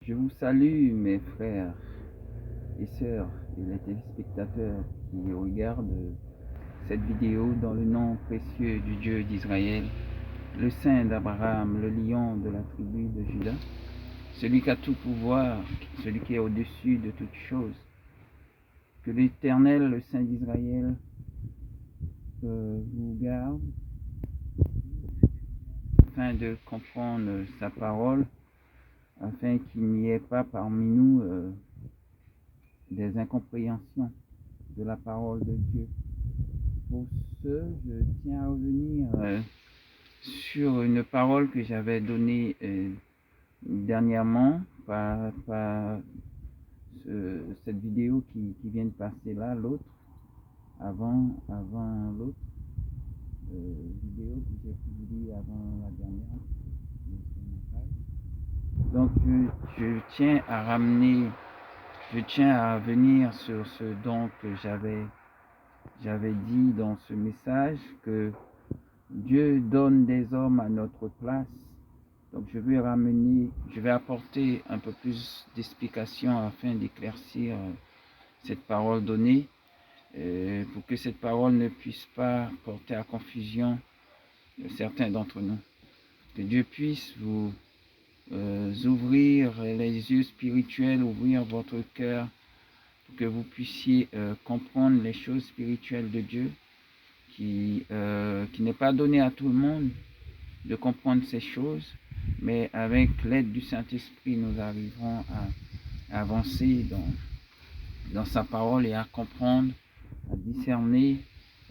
Je vous salue mes frères et sœurs et les téléspectateurs qui regardent cette vidéo dans le nom précieux du Dieu d'Israël, le Saint d'Abraham, le lion de la tribu de Juda, celui qui a tout pouvoir, celui qui est au-dessus de toutes choses. Que l'Éternel, le Saint d'Israël, vous garde afin de comprendre sa parole, afin qu'il n'y ait pas parmi nous des incompréhensions de la parole de Dieu. Pour ce, je tiens à revenir sur une parole que j'avais donnée dernièrement par cette vidéo qui vient de passer là, l'autre, avant l'autre vidéo que j'ai publiée avant la dernière. Donc je tiens à revenir sur ce dont que j'avais dit dans ce message, que Dieu donne des hommes à notre place. Donc je vais apporter un peu plus d'explications afin d'éclaircir cette parole donnée, pour que cette parole ne puisse pas porter à confusion certains d'entre nous. Que Dieu puisse vous ouvrir les yeux spirituels, ouvrir votre cœur, pour que vous puissiez comprendre les choses spirituelles de Dieu, qui n'est pas donné à tout le monde de comprendre ces choses, mais avec l'aide du Saint-Esprit, nous arriverons à avancer dans sa parole et à comprendre, à discerner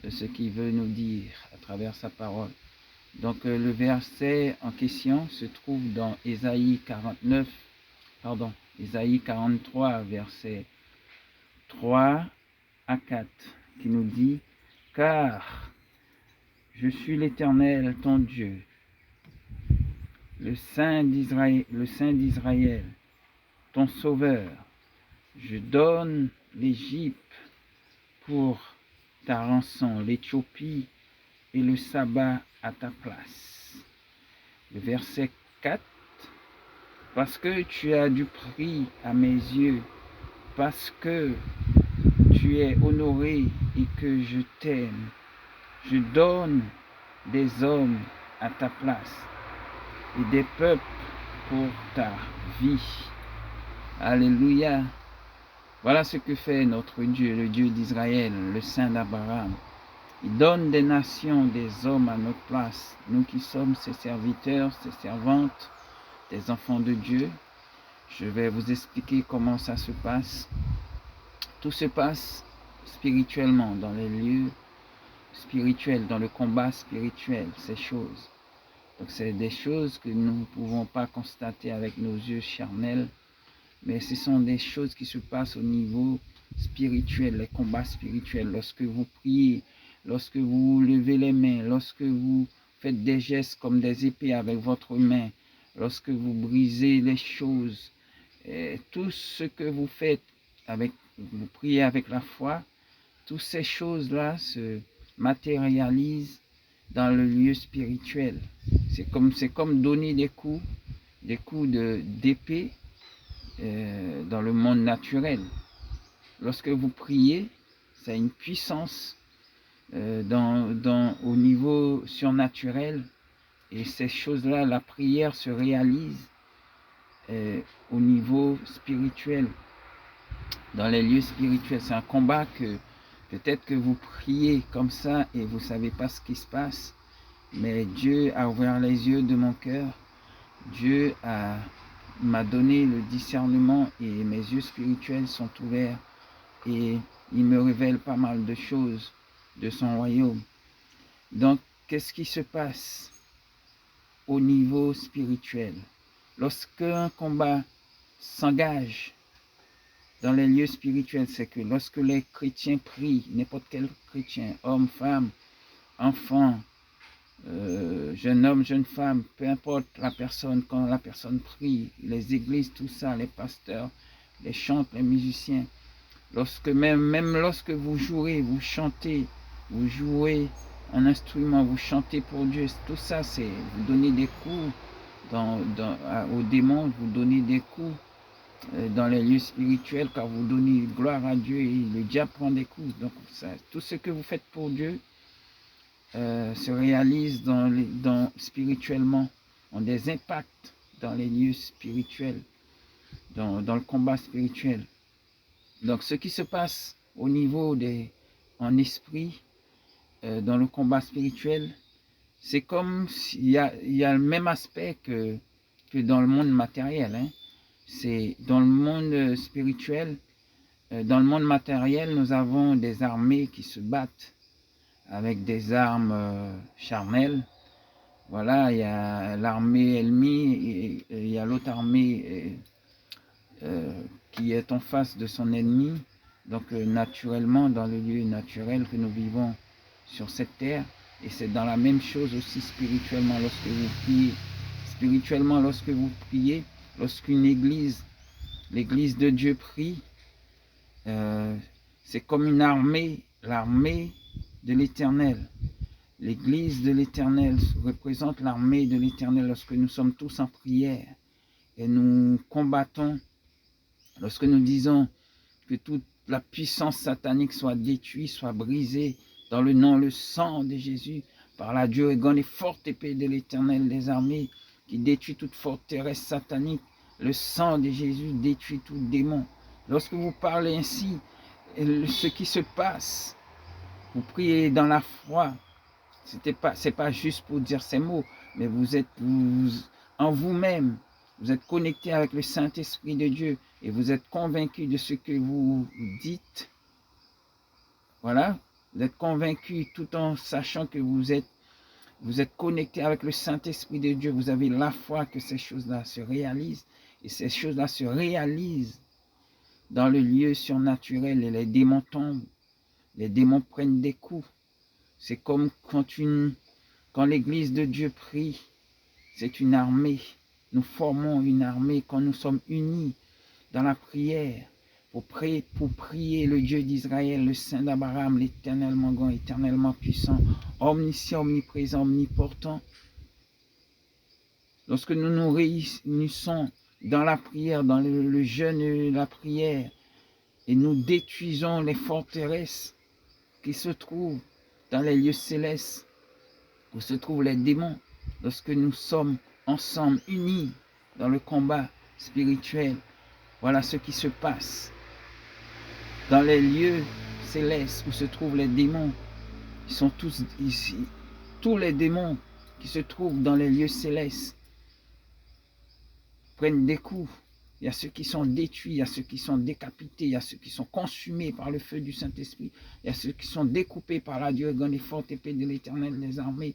ce qu'il veut nous dire à travers sa parole. Donc le verset en question se trouve dans Ésaïe 43, versets 3 à 4, qui nous dit: « Car je suis l'Éternel, ton Dieu, le Saint d'Israël, ton Sauveur. Je donne l'Égypte pour ta rançon, l'Éthiopie et le sabbat à ta place. » Le verset 4, « Parce que tu as du prix à mes yeux, parce que tu es honoré et que je t'aime, je donne des hommes à ta place et des peuples pour ta vie. » Alléluia. Voilà ce que fait notre Dieu, le Dieu d'Israël, le Saint d'Abraham. Il donne des nations, des hommes à notre place, nous qui sommes ses serviteurs, ses servantes, des enfants de Dieu. Je vais vous expliquer comment ça se passe. Tout se passe spirituellement, dans les lieux spirituels, dans le combat spirituel, ces choses. Donc c'est des choses que nous ne pouvons pas constater avec nos yeux charnels, mais ce sont des choses qui se passent au niveau spirituel, les combats spirituels. Lorsque vous priez, lorsque vous levez les mains, lorsque vous faites des gestes comme des épées avec votre main, lorsque vous brisez les choses, tout ce que vous faites, vous priez avec la foi, toutes ces choses-là se matérialisent dans le lieu spirituel. C'est comme donner des coups d'épée dans le monde naturel. Lorsque vous priez, ça a une puissance au niveau surnaturel, et ces choses-là, la prière se réalise au niveau spirituel, dans les lieux spirituels. C'est un combat que peut-être que vous priez comme ça et vous ne savez pas ce qui se passe, mais Dieu a ouvert les yeux de mon cœur. Dieu m'a donné le discernement et mes yeux spirituels sont ouverts et il me révèle pas mal de choses de son royaume. Donc, qu'est-ce qui se passe au niveau spirituel? Lorsqu'un combat s'engage dans les lieux spirituels, c'est que lorsque les chrétiens prient, n'importe quel chrétien, homme, femme, enfant, jeune homme, jeune femme, peu importe la personne, quand la personne prie, les églises, tout ça, les pasteurs, les chantres, les musiciens, même lorsque vous jouez, vous chantez, vous jouez un instrument, vous chantez pour Dieu, tout ça, c'est vous donnez des coups aux démons, vous donnez des coups dans les lieux spirituels, car vous donnez gloire à Dieu et le diable prend des coups. Donc ça, tout ce que vous faites pour Dieu se réalise spirituellement, ont des impacts dans les lieux spirituels, dans le combat spirituel. Donc ce qui se passe au niveau en esprit, dans le combat spirituel, c'est comme s'il y a le même aspect que dans le monde matériel. Hein. C'est dans le monde spirituel, dans le monde matériel, nous avons des armées qui se battent avec des armes charnelles. Voilà, il y a l'armée ennemie et il y a l'autre armée qui est en face de son ennemi. Donc naturellement, dans le lieu naturel que nous vivons sur cette terre, et c'est dans la même chose aussi spirituellement lorsque vous priez. Spirituellement, lorsque vous priez, lorsqu'une église, l'église de Dieu prie, c'est comme une armée, l'armée de l'Éternel. L'église de l'Éternel représente l'armée de l'Éternel lorsque nous sommes tous en prière et nous combattons, lorsque nous disons que toute la puissance satanique soit détruite, soit brisée dans le nom, le sang de Jésus, par la dure et grande et forte épée de l'Éternel des armées, qui détruit toute forteresse satanique. Le sang de Jésus détruit tout démon. Lorsque vous parlez ainsi, ce qui se passe, vous priez dans la foi, c'est pas juste pour dire ces mots, mais vous êtes en vous-même, vous êtes connecté avec le Saint-Esprit de Dieu et vous êtes convaincu de ce que vous dites. Voilà, vous êtes convaincu tout en sachant que vous êtes connecté avec le Saint-Esprit de Dieu. Vous avez la foi que ces choses-là se réalisent et ces choses-là se réalisent dans le lieu surnaturel et les démons tombent, les démons prennent des coups. C'est comme quand l'église de Dieu prie, c'est une armée. Nous formons une armée quand nous sommes unis dans la prière pour prier le Dieu d'Israël, le Saint d'Abraham, l'éternellement grand, éternellement puissant, omniscient, omniprésent, omniportant. Lorsque nous nous réunissons dans la prière, dans le jeûne et la prière, et nous détruisons les forteresses qui se trouvent dans les lieux célestes, où se trouvent les démons, lorsque nous sommes ensemble, unis dans le combat spirituel, voilà ce qui se passe. Dans les lieux célestes où se trouvent les démons, ils sont tous ici. Tous les démons qui se trouvent dans les lieux célestes prennent des coups. Il y a ceux qui sont détruits, il y a ceux qui sont décapités, il y a ceux qui sont consumés par le feu du Saint-Esprit, il y a ceux qui sont découpés par la dure et forte épée de l'Éternel des armées.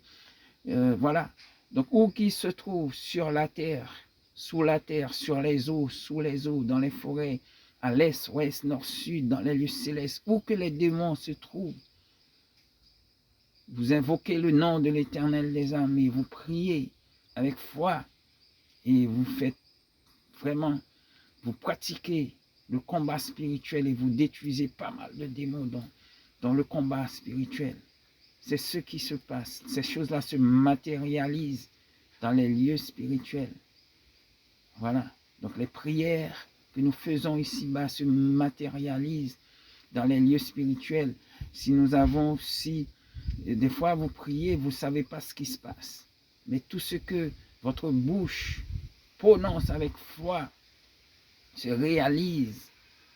Voilà. Donc, où qu'ils se trouvent sur la terre, sous la terre, sur les eaux, sous les eaux, dans les forêts, à l'est, ouest, nord, sud, dans les lieux célestes, où que les démons se trouvent, vous invoquez le nom de l'Éternel des armées, vous priez avec foi et vous faites vraiment, vous pratiquez le combat spirituel et vous détruisez pas mal de démons dans le combat spirituel. C'est ce qui se passe. Ces choses-là se matérialisent dans les lieux spirituels. Voilà. Donc les prières que nous faisons ici-bas se matérialisent dans les lieux spirituels. Si nous avons aussi, des fois vous priez, vous ne savez pas ce qui se passe. Mais tout ce que votre bouche prononce avec foi se réalise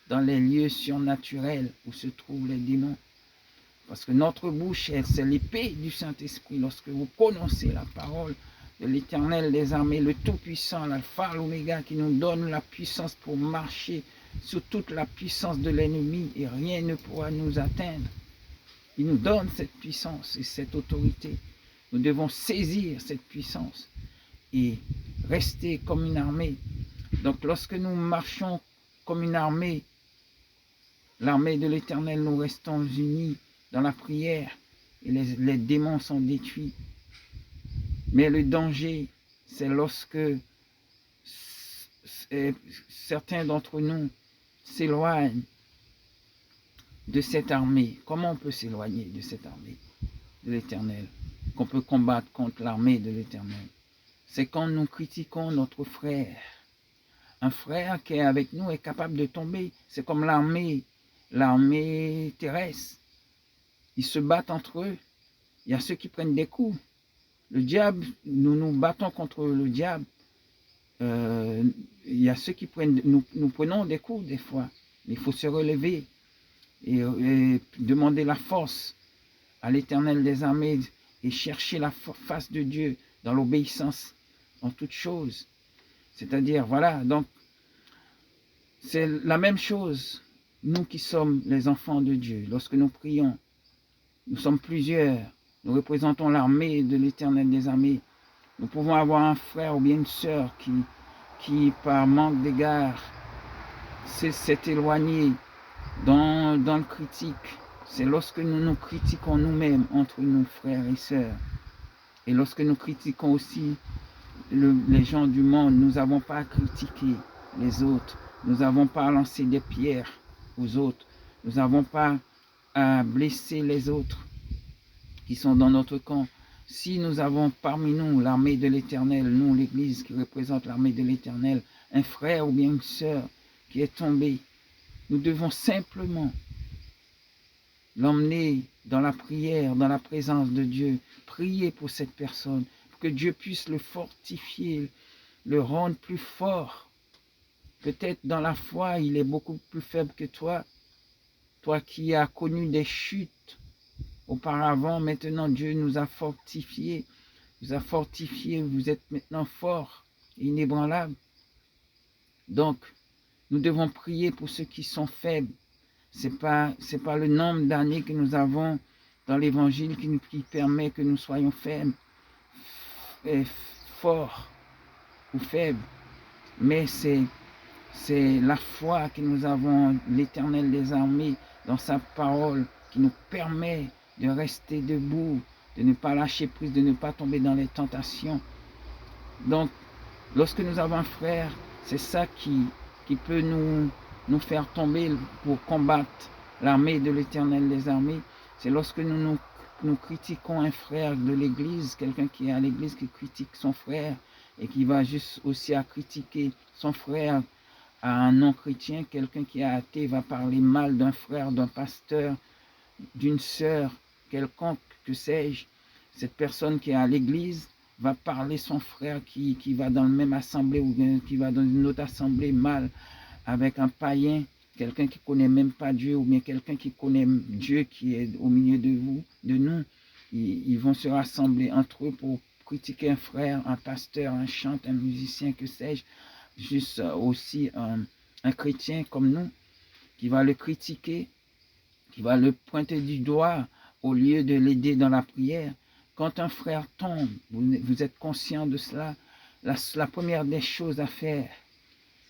dans les lieux surnaturels où se trouvent les démons. Parce que notre bouche, c'est l'épée du Saint-Esprit. Lorsque vous prononcez la parole de l'Éternel des armées, le Tout-Puissant, l'Alpha, l'Oméga, qui nous donne la puissance pour marcher sous toute la puissance de l'ennemi et rien ne pourra nous atteindre. Il nous donne cette puissance et cette autorité. Nous devons saisir cette puissance et rester comme une armée. Donc lorsque nous marchons comme une armée, l'armée de l'Éternel, nous restons unis dans la prière et les démons sont détruits. Mais le danger, c'est lorsque certains d'entre nous s'éloignent de cette armée. Comment on peut s'éloigner de cette armée de l'Éternel, qu'on peut combattre contre l'armée de l'Éternel? C'est quand nous critiquons notre frère Un frère qui est avec nous est capable de tomber. C'est comme l'armée terrestre. Ils se battent entre eux. Il y a ceux qui prennent des coups. Le diable, nous nous battons contre le diable. Il y a ceux qui prennent, nous prenons des coups des fois. Mais il faut se relever et demander la force à l'Éternel des armées et chercher la face de Dieu dans l'obéissance en toutes choses. C'est-à-dire, voilà, donc, c'est la même chose, nous qui sommes les enfants de Dieu, lorsque nous prions, nous sommes plusieurs, nous représentons l'armée de l'Éternel des armées. Nous pouvons avoir un frère ou bien une sœur qui par manque d'égard, s'est éloigné dans le critique. C'est lorsque nous nous critiquons nous-mêmes entre nos frères et sœurs. Et lorsque nous critiquons aussi les gens du monde, nous n'avons pas à critiquer les autres. Nous n'avons pas à lancer des pierres aux autres. Nous n'avons pas à blesser les autres qui sont dans notre camp. Si nous avons parmi nous l'armée de l'Éternel, nous l'Église qui représente l'armée de l'Éternel, un frère ou bien une sœur qui est tombé, nous devons simplement l'emmener dans la prière, dans la présence de Dieu, prier pour cette personne, pour que Dieu puisse le fortifier, le rendre plus fort. Peut-être dans la foi, il est beaucoup plus faible que toi. Toi qui as connu des chutes auparavant, maintenant Dieu nous a fortifiés. Vous a fortifié, vous êtes maintenant fort et inébranlable. Donc, nous devons prier pour ceux qui sont faibles. Ce n'est pas le nombre d'années que nous avons dans l'Évangile qui permet que nous soyons faibles, forts ou faibles. Mais c'est la foi que nous avons, l'Éternel des armées, dans sa parole, qui nous permet de rester debout, de ne pas lâcher prise, de ne pas tomber dans les tentations. Donc, lorsque nous avons un frère, c'est ça qui peut nous faire tomber pour combattre l'armée de l'Éternel des armées. C'est lorsque nous critiquons un frère de l'Église, quelqu'un qui est à l'Église qui critique son frère et qui va juste aussi à critiquer son frère à un non-chrétien, quelqu'un qui est athée va parler mal d'un frère, d'un pasteur, d'une sœur, quelconque, que sais-je. Cette personne qui est à l'église va parler son frère qui va dans la même assemblée ou bien qui va dans une autre assemblée mal avec un païen, quelqu'un qui ne connaît même pas Dieu ou bien quelqu'un qui connaît Dieu qui est au milieu de nous. Ils vont se rassembler entre eux pour critiquer un frère, un pasteur, un chanteur, un musicien, que sais-je, juste aussi un chrétien comme nous qui va le critiquer, qui va le pointer du doigt au lieu de l'aider dans la prière. Quand un frère tombe, vous êtes conscient de cela, la première des choses à faire,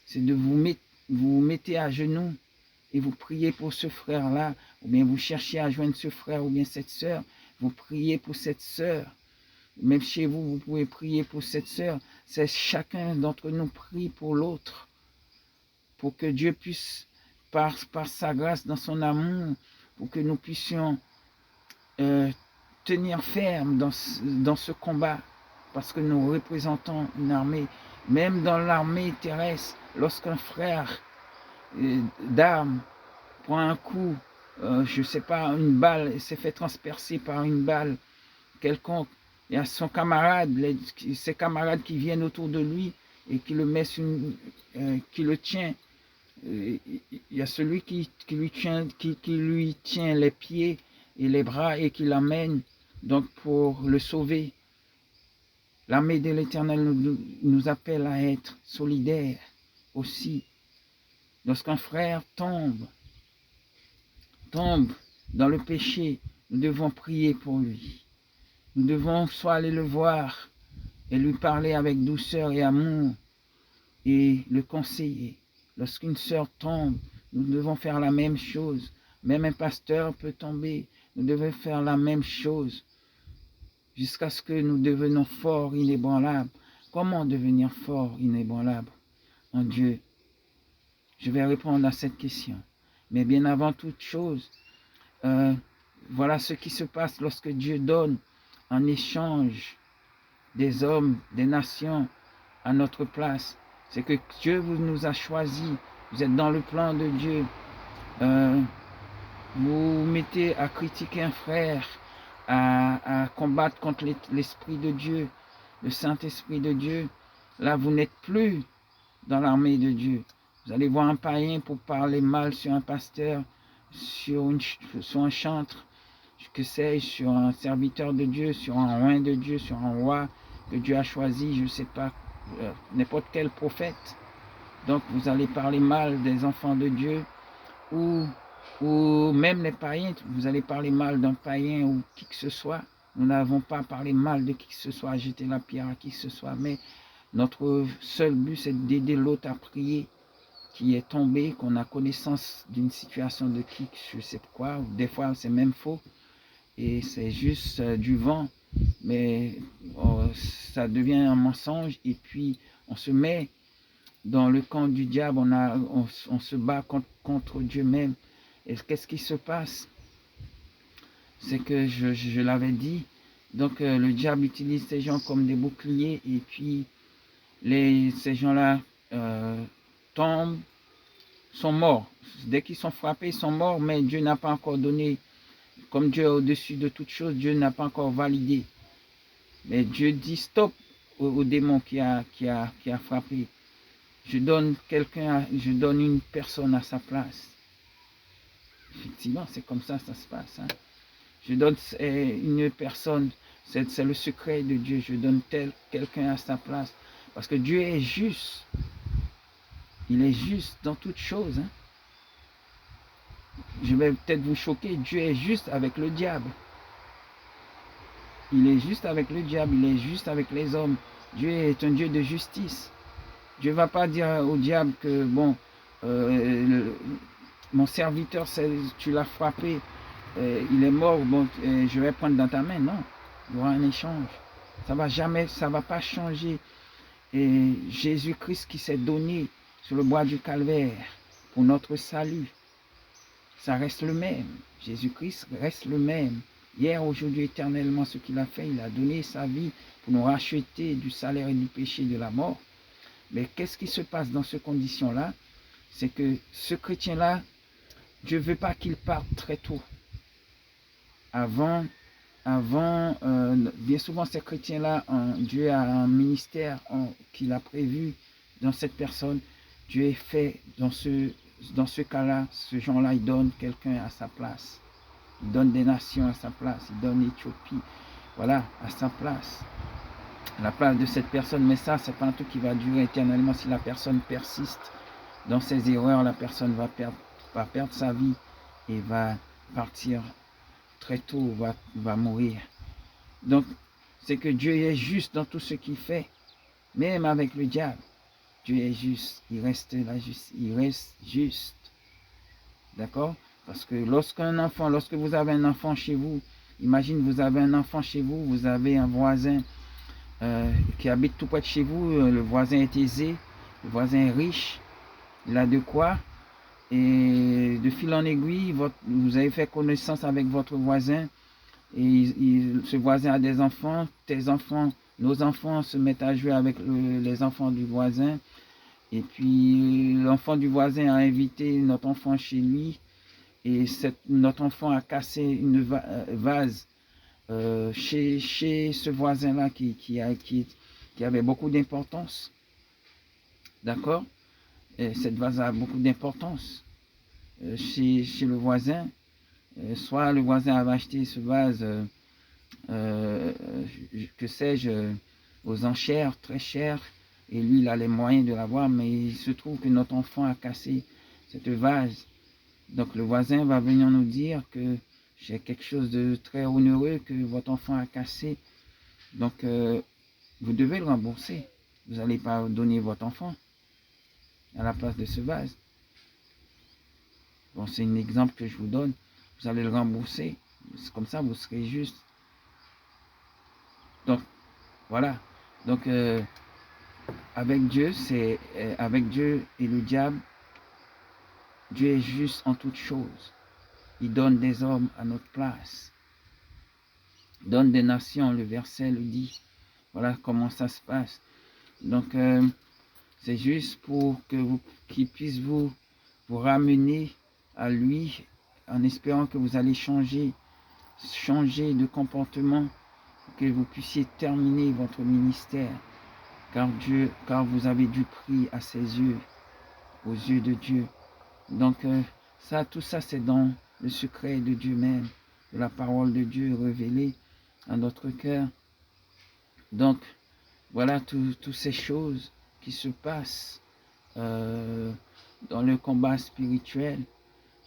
c'est de vous mettez à genoux et vous priez pour ce frère-là, ou bien vous cherchez à joindre ce frère ou bien cette sœur, vous priez pour cette sœur. Même chez vous, vous pouvez prier pour cette sœur. C'est chacun d'entre nous prie pour l'autre, pour que Dieu puisse, par sa grâce, dans son amour, pour que nous puissions tenir ferme dans ce combat, parce que nous représentons une armée. Même dans l'armée terrestre, lorsqu'un frère d'armes prend un coup, je ne sais pas, une balle, et s'est fait transpercer par une balle quelconque, il y a son camarade, ses camarades qui viennent autour de lui et qui le mettent qui le tient. Il y a celui qui lui tient les pieds et les bras et qui l'amène donc pour le sauver. L'armée de l'Éternel nous appelle à être solidaires aussi. Lorsqu'un frère tombe dans le péché, nous devons prier pour lui. Nous devons soit aller le voir et lui parler avec douceur et amour et le conseiller. Lorsqu'une sœur tombe, nous devons faire la même chose. Même un pasteur peut tomber, nous devons faire la même chose jusqu'à ce que nous devenions forts, inébranlables. Comment devenir fort, inébranlable en Dieu? Je vais répondre à cette question. Mais bien avant toute chose, voilà ce qui se passe lorsque Dieu donne en échange des hommes, des nations à notre place. C'est que Dieu nous a choisis. Vous êtes dans le plan de Dieu. Vous vous mettez à critiquer un frère, à combattre contre l'Esprit de Dieu, le Saint-Esprit de Dieu. Là, vous n'êtes plus dans l'armée de Dieu. Vous allez voir un païen pour parler mal sur un pasteur, sur un chantre, que sais-je, sur un serviteur de Dieu, sur un roi de Dieu, sur un roi que Dieu a choisi, je ne sais pas, n'importe quel prophète. Donc vous allez parler mal des enfants de Dieu, ou même les païens, vous allez parler mal d'un païen ou qui que ce soit. Nous n'avons pas parlé mal de qui que ce soit, jeter la pierre à qui que ce soit, mais notre seul but, c'est d'aider l'autre à prier, qui est tombé, qu'on a connaissance d'une situation de qui, je sais quoi, des fois c'est même faux, et c'est juste du vent, mais ça devient un mensonge, et puis on se met dans le camp du diable, on se bat contre Dieu même. Et qu'est-ce qui se passe? C'est que je l'avais dit, donc le diable utilise ces gens comme des boucliers, et puis ces gens-là tombent, sont morts. Dès qu'ils sont frappés, ils sont morts, mais Dieu n'a pas encore donné, comme Dieu est au-dessus de toute chose, Dieu n'a pas encore validé. Mais Dieu dit stop au démon qui a frappé. Je donne une personne à sa place. Effectivement, c'est comme ça se passe. Hein. Je donne une personne, c'est le secret de Dieu. Je donne quelqu'un à sa place. Parce que Dieu est juste. Il est juste dans toutes choses. Hein. Je vais peut-être vous choquer. Dieu est juste avec le diable. Il est juste avec le diable. Il est juste avec les hommes. Dieu est un Dieu de justice. Dieu ne va pas dire au diable que, bon, mon serviteur, tu l'as frappé, il est mort, bon, je vais prendre dans ta main. Non, il y aura un échange. Ça ne va pas changer. Et Jésus-Christ qui s'est donné sur le bois du calvaire pour notre salut, ça reste le même. Jésus-Christ reste le même. Hier, aujourd'hui, éternellement, ce qu'il a fait, il a donné sa vie pour nous racheter du salaire et du péché de la mort. Mais qu'est-ce qui se passe dans ces conditions-là? C'est que ce chrétien-là, Dieu ne veut pas qu'il parte très tôt. Bien souvent, ces chrétiens-là, Dieu a un ministère qu'il a prévu dans cette personne. Dieu est fait dans ce cas-là, ce genre-là, il donne quelqu'un à sa place. Il donne des nations à sa place. Il donne l'Éthiopie, voilà, à sa place. À la place de cette personne. Mais ça, c'est pas un truc qui va durer éternellement. Si la personne persiste dans ses erreurs, la personne va perdre sa vie et va partir très tôt, va mourir. Donc, c'est que Dieu est juste dans tout ce qu'il fait, même avec le diable. Dieu est juste, il reste juste. D'accord? Parce que lorsque vous avez un enfant chez vous, imagine vous avez un enfant chez vous, vous avez un voisin qui habite tout près de chez vous, le voisin est aisé, le voisin est riche, il a de quoi, et de fil en aiguille, vous avez fait connaissance avec votre voisin, et ce voisin a des enfants, nos enfants se mettent à jouer avec les enfants du voisin, et puis l'enfant du voisin a invité notre enfant chez lui, et notre enfant a cassé une vase chez ce voisin-là qui avait beaucoup d'importance. D'accord? Cette vase a beaucoup d'importance chez le voisin. Soit le voisin avait acheté ce vase, que sais-je, aux enchères, très cher, et lui, il a les moyens de l'avoir, mais il se trouve que notre enfant a cassé cette vase. Donc le voisin va venir nous dire que j'ai quelque chose de très onéreux que votre enfant a cassé. Donc vous devez le rembourser. Vous n'allez pas donner votre enfant à la place de ce vase. Bon, c'est un exemple que je vous donne. Vous allez le rembourser. C'est comme ça, vous serez juste. Donc, voilà. Donc, avec Dieu et le diable, Dieu est juste en toutes choses. Il donne des hommes à notre place. Il donne des nations, le verset le dit. Voilà comment ça se passe. Donc, C'est juste pour que qu'il puisse vous ramener à lui en espérant que vous allez changer de comportement, que vous puissiez terminer votre ministère, car vous avez du prix à ses yeux, aux yeux de Dieu. Donc tout ça c'est dans le secret de Dieu même, de la parole de Dieu révélée à notre cœur. Donc voilà toutes ces choses qui se passent dans le combat spirituel.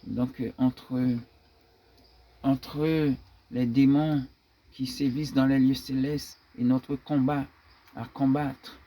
Donc entre les démons qui sévissent dans les lieux célestes et notre combat à combattre.